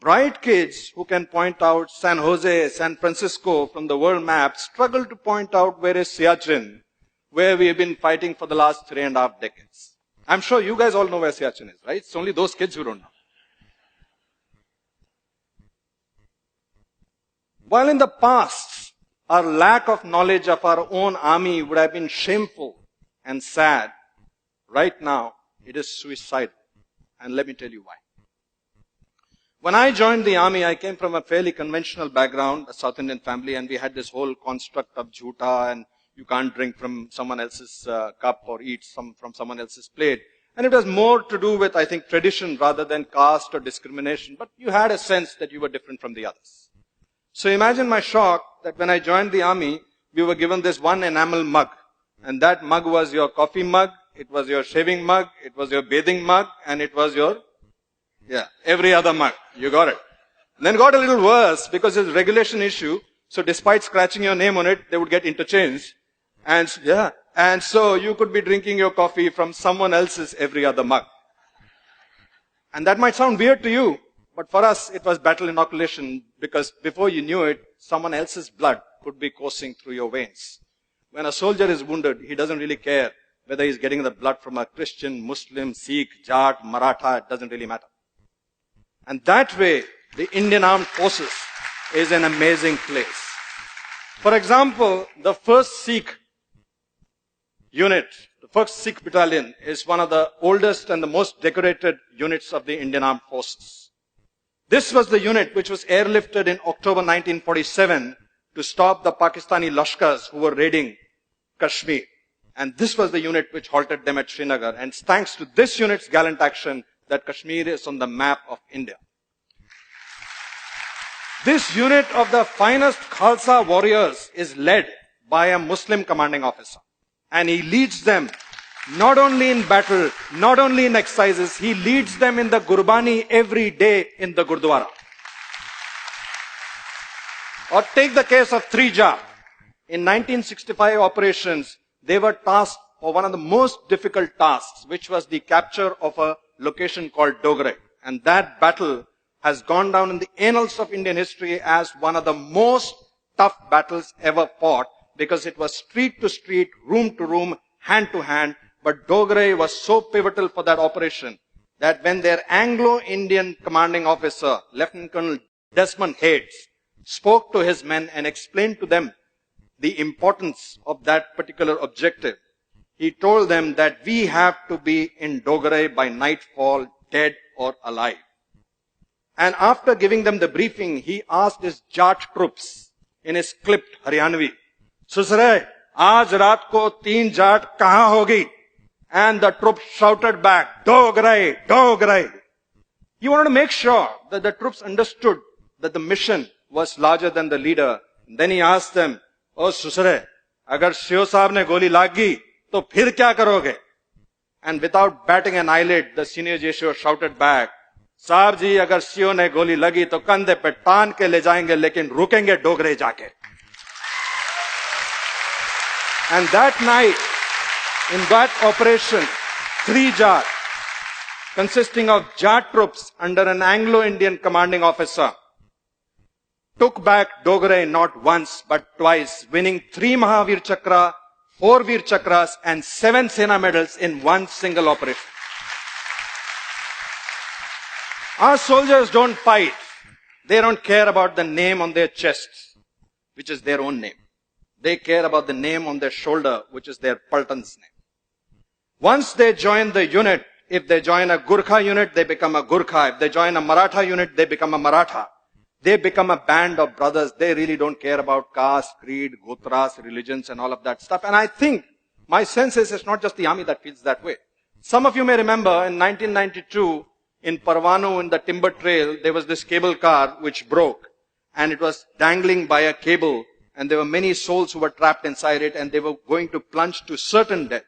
bright kids who can point out San Jose, San Francisco from the world map struggle to point out where is Siachen, where we have been fighting for the last 3.5 decades. I'm sure you guys all know where Siachen is, right? It's only those kids who don't know. While in the past, our lack of knowledge of our own army would have been shameful and sad, right now it is suicidal. And let me tell you why. When I joined the army, I came from a fairly conventional background, a South Indian family, and we had this whole construct of jhuta, and you can't drink from someone else's cup or eat from someone else's plate. And it was more to do with, I think, tradition rather than caste or discrimination, but you had a sense that you were different from the others. So imagine my shock that when I joined the army, we were given this one enamel mug, and that mug was your coffee mug, it was your shaving mug, it was your bathing mug, and it was your every other mug. You got it. And then got a little worse because it's a regulation issue. So despite scratching your name on it, they would get interchanged. And so you could be drinking your coffee from someone else's every other mug. And that might sound weird to you, but for us it was battle inoculation, because before you knew it, someone else's blood could be coursing through your veins. When a soldier is wounded, he doesn't really care whether he's getting the blood from a Christian, Muslim, Sikh, Jat, Maratha, it doesn't really matter. And that way, the Indian Armed Forces is an amazing place. For example, the 1st Sikh unit, the 1st Sikh battalion, is one of the oldest and the most decorated units of the Indian Armed Forces. This was the unit which was airlifted in October 1947 to stop the Pakistani Lashkars who were raiding Kashmir. And this was the unit which halted them at Srinagar. And it's thanks to this unit's gallant action that Kashmir is on the map of India. This unit of the finest Khalsa warriors is led by a Muslim commanding officer. And he leads them not only in battle, not only in exercises, he leads them in the Gurbani every day in the Gurdwara. Or take the case of 3 In 1965 operations, they were tasked for one of the most difficult tasks, which was the capture of a location called Dogre. And that battle has gone down in the annals of Indian history as one of the most tough battles ever fought, because it was street to street, room to room, hand to hand. But Dogre was so pivotal for that operation that when their Anglo-Indian commanding officer, Lieutenant Colonel Desmond Hayes, spoke to his men and explained to them the importance of that particular objective, he told them that we have to be in Dogre by nightfall, dead or alive. And after giving them the briefing, he asked his Jat troops in his clipped Haryanvi, "Susre, aaj raat ko 3 Jat kahan hogi?" And the troops shouted back, "Dogre, Dogre." He wanted to make sure that the troops understood that the mission was larger than the leader. And then he asked them, "Oh Susre, agar Shio Saab ne goli lag gayi, to phir kya karoge?" And without batting an eyelid, the senior Jesho shouted back, "Saab ji, agar Shio ne goli lagi, to kandhe pe taan ke le jayenge, lekin rukenge Dogre jaake." And that night, in that operation, 3 Jat, consisting of Jat troops under an Anglo-Indian commanding officer, took back Dogre not once but twice, winning 3 Mahavir Chakra, 4 Veer Chakras and 7 Sena medals in one single operation. Our soldiers don't fight. They don't care about the name on their chests, which is their own name. They care about the name on their shoulder, which is their Paltan's name. Once they join the unit, if they join a Gurkha unit, they become a Gurkha. If they join a Maratha unit, they become a Maratha. They become a band of brothers. They really don't care about caste, creed, gotras, religions and all of that stuff. And I think, my sense is it's not just the army that feels that way. Some of you may remember in 1992, in Parvanu, in the timber trail, there was this cable car which broke. And it was dangling by a cable. And there were many souls who were trapped inside it, and they were going to plunge to certain death.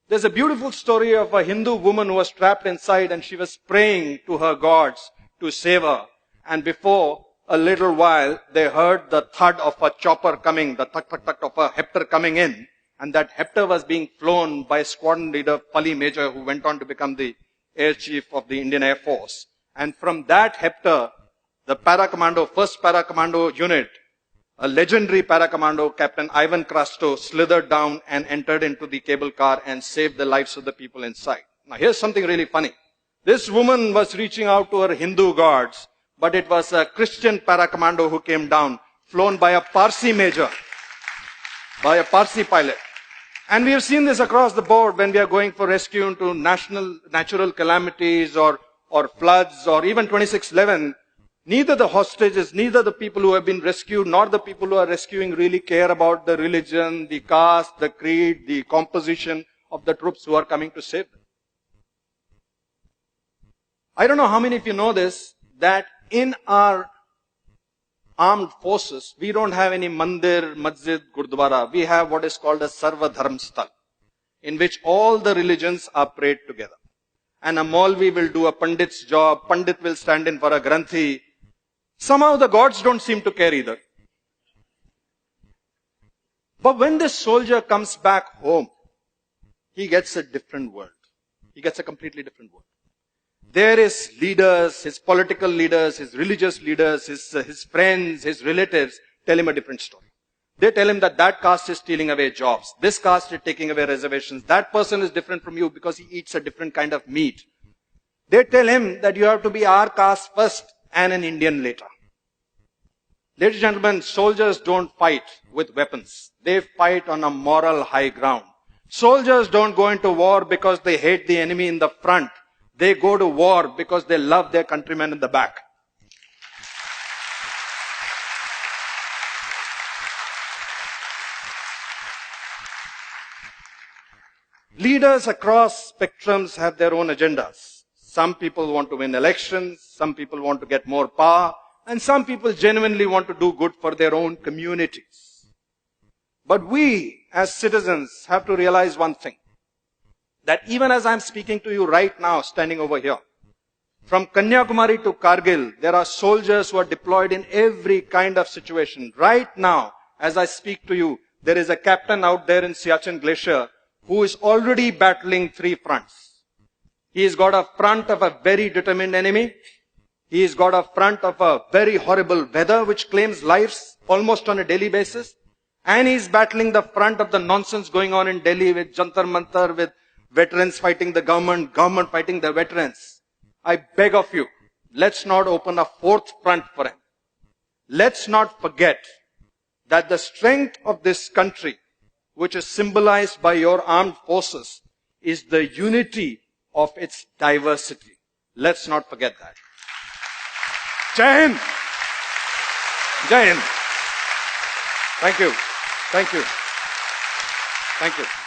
There's a beautiful story of a Hindu woman who was trapped inside, and she was praying to her gods to save her. And before a little while, they heard the thud of a chopper coming, the thud of a Hepter coming in. And that Hepter was being flown by squadron leader Pali Major, who went on to become the air chief of the Indian Air Force. And from that Hepter, The para-commando, first para-commando unit, a legendary para-commando, Captain Ivan Krasto, slithered down and entered into the cable car and saved the lives of the people inside. Now here's something really funny. This woman was reaching out to her Hindu gods, but it was a Christian para-commando who came down, flown by a Parsi major, by a Parsi pilot. And we have seen this across the board when we are going for rescue into natural calamities or floods or even 2611. Neither the hostages, neither the people who have been rescued, nor the people who are rescuing really care about the religion, the caste, the creed, the composition of the troops who are coming to save them. I don't know how many of you know this, that in our armed forces, we don't have any mandir, masjid, gurdwara. We have what is called a Sarva Dharm Sthal, in which all the religions are prayed together. And a Maulvi will do a Pandit's job, Pandit will stand in for a Granthi. Somehow the gods don't seem to care either. But when this soldier comes back home, he gets a different world. He gets a completely different world. There his leaders, his political leaders, his religious leaders, his friends, his relatives tell him a different story. They tell him that caste is stealing away jobs. This caste is taking away reservations. That person is different from you because he eats a different kind of meat. They tell him that you have to be our caste first and an Indian later. Ladies and gentlemen, soldiers don't fight with weapons. They fight on a moral high ground. Soldiers don't go into war because they hate the enemy in the front. They go to war because they love their countrymen in the back. Leaders across spectrums have their own agendas. Some people want to win elections, some people want to get more power, and some people genuinely want to do good for their own communities. But we, as citizens, have to realize one thing. That even as I'm speaking to you right now, standing over here, from Kanyakumari to Kargil, there are soldiers who are deployed in every kind of situation. Right now, as I speak to you, there is a captain out there in Siachen Glacier who is already battling 3 fronts. He has got a front of a very determined enemy. He has got a front of a very horrible weather which claims lives almost on a daily basis. And he is battling the front of the nonsense going on in Delhi with Jantar Mantar, with veterans fighting the government, government fighting the veterans. I beg of you, let's not open a 4th front for him. Let's not forget that the strength of this country, which is symbolized by your armed forces, is the unity of its diversity. Let's not forget that. Jai Hind! Jai Hind! Thank you. Thank you. Thank you.